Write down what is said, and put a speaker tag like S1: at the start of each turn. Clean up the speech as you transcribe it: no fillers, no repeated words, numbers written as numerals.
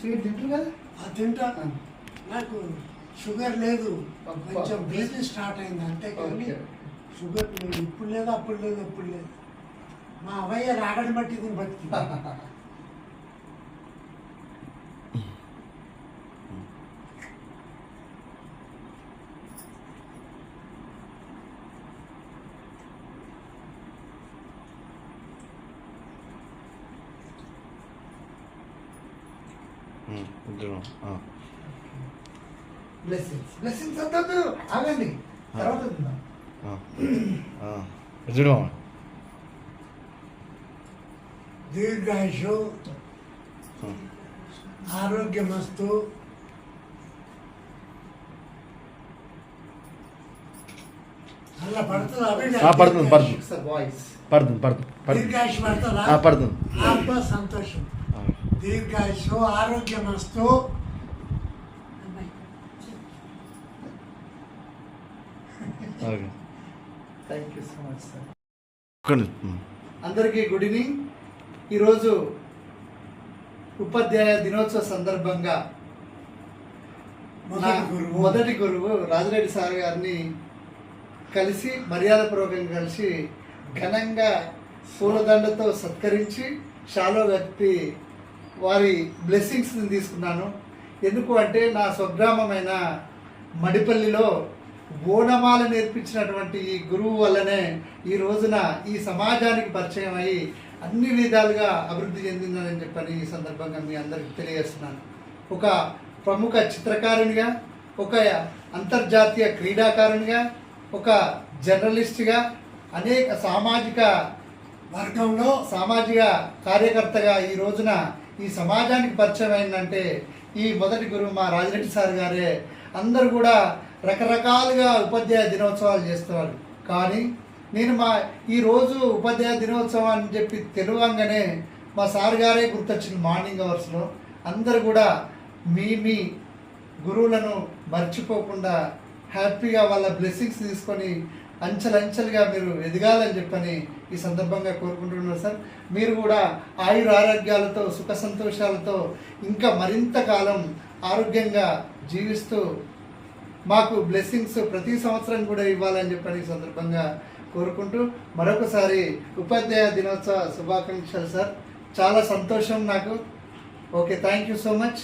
S1: Sweet తింటారు కదా?
S2: తింటా. నాకు షుగర్ లేదు, కొంచెం బీపీ స్టార్ట్ అయింది అంతే కానీ షుగర్ లేదు. ఇప్పుడు లేదు, అప్పుడు లేదు, ఎప్పుడు లేదు. మా అవయ్య రాగడి బట్టి ఇది బతికి.
S1: బ్లెస్సింగ్స్ బ్లెస్సింగ్స్ వద్దు, ఆగండి, తర్వాత తిందాం.
S3: చూడు
S2: దీర్ఘాయుషు, ఆరోగ్యమస్తు, అలా పడుతుంది.
S3: పడుతుంది పడుతుంది
S1: వాయిస్
S3: పడుతుంది పడుతుంది
S2: దీర్ఘాయుషు పడుతుందా?
S3: పడుతుంది.
S2: ఆత్మ సంతోషం. దీర్ఘాయుషు, ఆరోగ్యమస్తు.
S3: Okay,
S1: thank you so much sir.
S3: ఒక్కడి
S1: అందరికీ గుడ్ ఈవినింగ్. ఈరోజు ఉపాధ్యాయ దినోత్సవ సందర్భంగా నా మొదటి గురువు రాజిరెడ్డి సార్ గారిని కలిసి మర్యాదపూర్వకంగా కలిసి ఘనంగా పూలదండతో సత్కరించి షాలో కప్పి వారి బ్లెస్సింగ్స్ని తీసుకున్నాను. ఎందుకు అంటే నా స్వగ్రామమైన మడిపల్లిలో బోనమాల నేర్పించినటువంటి ఈ గురువు వల్లనే ఈ రోజున ఈ సమాజానికి పరిచయం అయ్యి అన్ని విధాలుగా అభివృద్ధి చెందిందని చెప్పని ఈ సందర్భంగా మీ అందరికీ తెలియజేస్తున్నాను. ఒక ప్రముఖ చిత్రకారునిగా, ఒక అంతర్జాతీయ క్రీడాకారునిగా, ఒక జర్నలిస్ట్గా, అనేక సామాజిక వర్గంలో సామాజిక కార్యకర్తగా ఈ రోజున ఈ సమాజానికి పరిచయం అయిందంటే ఈ మొదటి గురువు మా రాజిరెడ్డి సార్ గారే. అందరూ కూడా రకరకాలుగా ఉపాధ్యాయ దినోత్సవాలు చేస్తున్నారు, కానీ నేను ఈరోజు ఉపాధ్యాయ దినోత్సవం అని చెప్పి తెలియగానే మా సార్ గారే గుర్తొచ్చింది. మార్నింగ్ అవర్స్లో అందరూ కూడా మీ గురువులను మర్చిపోకుండా హ్యాపీగా వాళ్ళ బ్లెస్సింగ్స్ తీసుకొని అంచెలంచెలుగా మీరు ఎదగాలని చెప్పని ఈ సందర్భంగా కోరుకుంటున్నారు సార్. మీరు కూడా ఆయుర ఆరోగ్యాలతో, సుఖ సంతోషాలతో ఇంకా మరింత కాలం ఆరోగ్యంగా జీవిస్తూ మాకు బ్లెస్సింగ్స్ ప్రతి సంవత్సరం కూడా ఇవ్వాలని చెప్పని ఈ సందర్భంగా కోరుకుంటూ మరొకసారి ఉపాధ్యాయ దినోత్సవ శుభాకాంక్షలు సార్. చాలా సంతోషం నాకు. Okay, thank you so much.